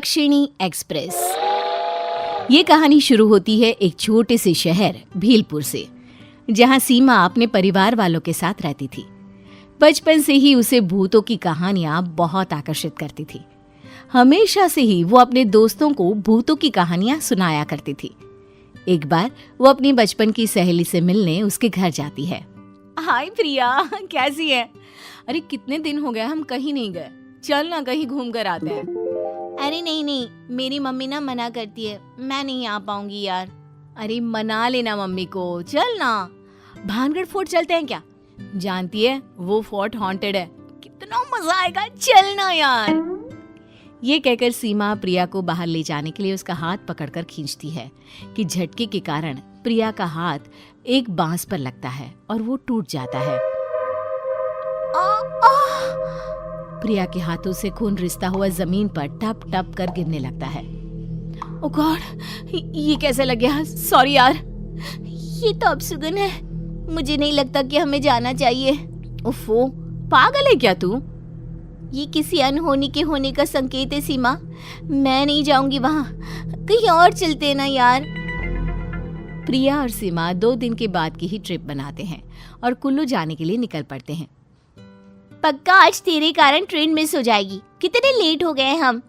दक्षिणी एक्सप्रेस। ये कहानी शुरू होती है एक छोटे से शहर भीलपुर से, जहां सीमा अपने परिवार वालों के साथ रहती थी। बचपन से ही उसे भूतों की कहानियां बहुत आकर्षित करती थी। हमेशा से ही वो अपने दोस्तों को भूतों की कहानियां सुनाया करती थी। एक बार वो अपनी बचपन की सहेली से मिलने उसके घर जाती है। हाय प्रिया, कैसी है? अरे कितने दिन हो गए हम कहीं नहीं गए, चल ना कहीं घूम कर आते हैं। अरे नहीं, मेरी मम्मी ना मना करती है, मैं नहीं आ पाऊंगी यार। अरे मना लेना मम्मी को, चल ना। भानगढ़ फोर्ट चलते हैं क्या? जानती है वो फोर्ट हॉन्टेड है, कितना मजा आएगा, चलना यार। ये कहकर सीमा प्रिया को बाहर ले जाने के लिए उसका हाथ पकड़कर खींचती है कि झटके के कारण प्रिया का हाथ एक बांस पर लगता है और वो टूट जाता है। प्रिया के हाथों से खून रिसता हुआ जमीन पर टप टप कर गिरने लगता है। ओ गॉड, ये कैसे लग गया? सॉरी यार। ये तो अपशगुन है, मुझे नहीं लगता कि हमें जाना चाहिए। ओफो, पागल है क्या तू? ये किसी अनहोनी के होने का संकेत है सीमा, मैं नहीं जाऊंगी वहां, कहीं और चलते ना यार। प्रिया और सीमा 2 दिन के बाद की ही ट्रिप बनाते हैं और कुल्लू जाने के लिए निकल पड़ते हैं। पक्का आज तेरे कारण ट्रेन मिस हो जाएगी, कितने लेट हो गए हम।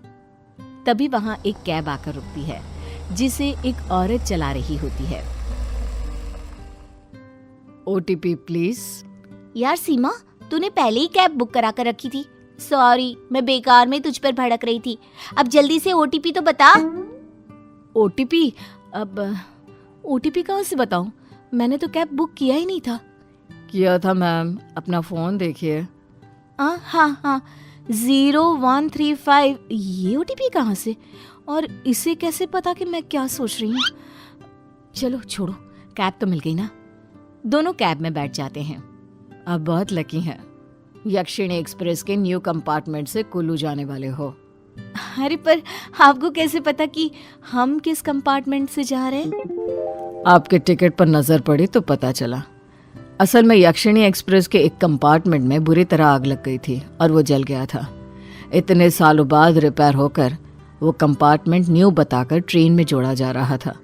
तभी वहां एक कैब आकर रुकती है जिसे एक औरत चला रही होती है। OTP please. यार सीमा, तूने पहले ही कैब बुक करा कर रखी थी। सॉरी, मैं बेकार में तुझ पर भड़क रही थी। अब जल्दी से OTP तो बता। OTP? अब OTP कहाँ से बताऊं? मैंने तो कैब बुक किया ही नहीं था। किया था मैम, अपना फोन देखिए। हाँ, 0135। ये OTP कहाँ से? और इसे कैसे पता कि मैं क्या सोच रही हूँ? चलो छोड़ो, कैब तो मिल गई ना। दोनों कैब में बैठ जाते हैं। अब बहुत लकी हैं, दक्षिणी एक्सप्रेस के न्यू कंपार्टमेंट से कुल्लू जाने वाले हो। अरे पर आपको कैसे पता कि हम किस कंपार्टमेंट से जा रहे हैं? आपके टिकट पर नजर पड़ी तो पता चला। असल में दक्षिणी एक्सप्रेस के एक कंपार्टमेंट में बुरी तरह आग लग गई थी और वो जल गया था। इतने सालों बाद रिपेयर होकर वो कंपार्टमेंट न्यू बताकर ट्रेन में जोड़ा जा रहा था।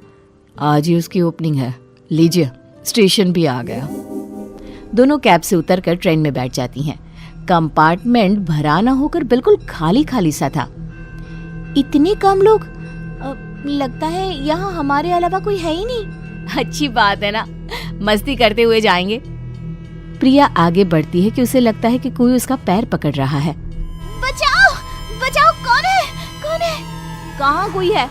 आज ही उसकी ओपनिंग है। लीजिए, स्टेशन भी आ गया। दोनों कैब से उतरकर ट्रेन में बैठ जाती हैं। कंपार्टमेंट भरा ना होकर बिल्कुल खाली खाली सा था। इतने कम लोग? लगता है यहाँ हमारे अलावा कोई है ही नहीं। अच्छी बात है ना, मस्ती करते हुए जाएंगे। प्रिया आगे बढ़ती है कि उसे लगता है कि कोई उसका पैर पकड़ रहा है। बचाओ बचाओ, कौन है? कहाँ कोई है?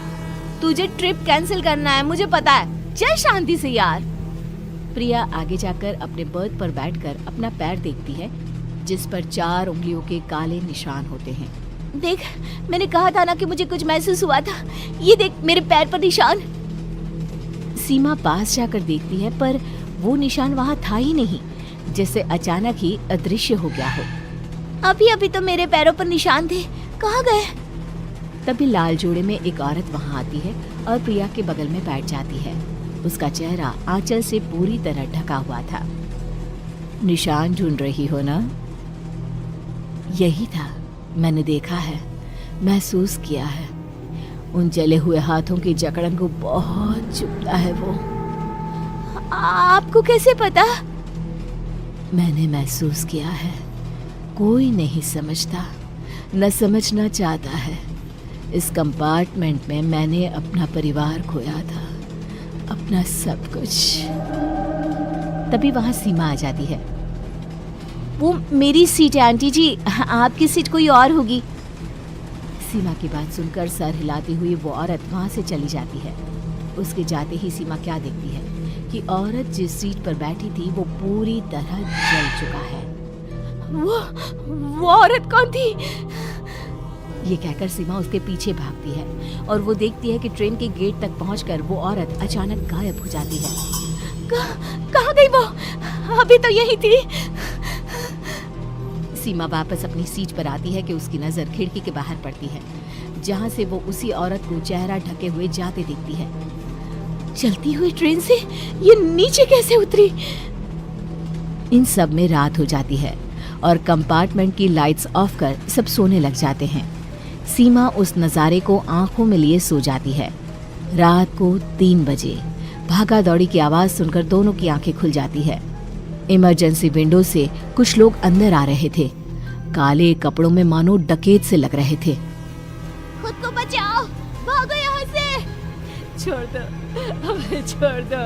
तुझे ट्रिप कैंसिल करना है, मुझे पता है, चल शांति से यार। प्रिया आगे जाकर अपने बर्थ पर बैठकर अपना पैर देखती है जिस पर 4 उंगलियों के काले निशान होते हैं। देख, मैंने कहा था ना कि मुझे कुछ महसूस हुआ था। ये देख मेरे पैर पर निशान। सीमा पास जाकर देखती है पर वो निशान वहाँ था ही नहीं, जैसे अचानक ही अदृश्य हो गया हो। अभी तो मेरे पैरों पर निशान थे, कहाँ गए? तभी लाल जोड़े में एक औरत वहाँ आती है और प्रिया के बगल में बैठ जाती है। उसका चेहरा आंचल से पूरी तरह ढका हुआ था। निशान ढूंढ रही हो ना? यही था, मैंने देखा है, महसूस किया है। उन जले हुए हाथों की जकड़न को बहुत चुभता है वो। आपको कैसे पता? मैंने महसूस किया है। कोई नहीं समझता, न समझना चाहता है। इस कंपार्टमेंट में मैंने अपना परिवार खोया था, अपना सब कुछ। तभी वहां सीमा आ जाती है। वो मेरी सीट है आंटी जी, आपकी सीट कोई और होगी। सीमा की बात सुनकर सर हिलाती हुई वो औरत वहां से चली जाती है। उसके जाते ही सीमा क्या देखती है कि औरत जिस सीट पर बैठी थी वो पूरी तरह जल चुका है। वो औरत कौन थी? ये कहकर सीमा उसके पीछे भागती है और वो देखती है कि ट्रेन के गेट तक पहुंचकर वो औरत अचानक गायब हो जाती है। कहाँ गई वो? अभी तो यही थी। सीमा वापस अपनी सीट पर आती है कि उसकी नजर खिड़की के बाहर पड़ती है, जहां से वो उसी औरत को चेहरा ढके हुए जाते देखती है। चलती हुई ट्रेन से ये नीचे कैसे उतरी? इन सब में रात हो जाती है और कंपार्टमेंट की लाइट्स ऑफ कर सब सोने लग जाते हैं। सीमा उस नज़ारे को आंखों में लिए सो जाती है। रात को 3 बजे भागा दौड़ी की आवाज सुनकर दोनों की आंखें खुल जाती है। इमरजेंसी विंडो से कुछ लोग अंदर आ रहे थे। काले कपड़ों में मानो डकैत से लग रहे थे। खुद को बचाओ, भागो यहाँ से। छोड़ दो, हमें छोड़ दो।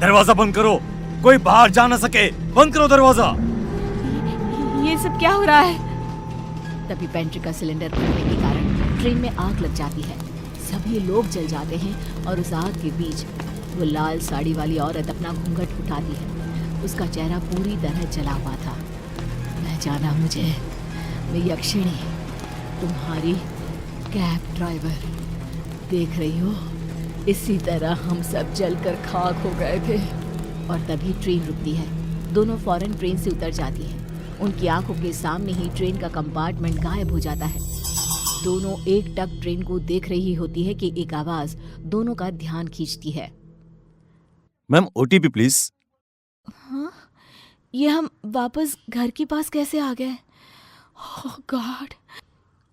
दरवाजा बंद करो, कोई बाहर जा ना सके। बंद करो दरवाजा। ये सब क्या हो रहा है? तभी पेंट्री का सिलेंडर फटने के कारण ट्रेन में आग लग जाती है। सभी लोग जल जाते हैं और उस आग के बीच वो लाल साड़ी वाली औरत अपना घूंघट उठाती है। उसका चेहरा पूरी तरह जला हुआ था। मैं जाना मुझे, मैं यक्षिणी, तुम्हारी कैब ड्राइवर। देख रही हो, इसी तरह हम सब जलकर खाक हो गए थे। और तभी ट्रेन रुकती है। दोनों फौरन ट्रेन से उतर जाती हैं। उनकी आंखों के सामने ही ट्रेन का कंपार्टमेंट गायब हो जाता है। दोनों एक टक ट्रेन को देख रही होती है कि एक आवाज दोनों का ध्यान खींचती है। Ma'am OTP please. हाँ, ये हम वापस घर के पास कैसे आ गए? ओह गॉड,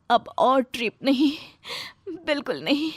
अब और ट्रिप नहीं, बिल्कुल नहीं।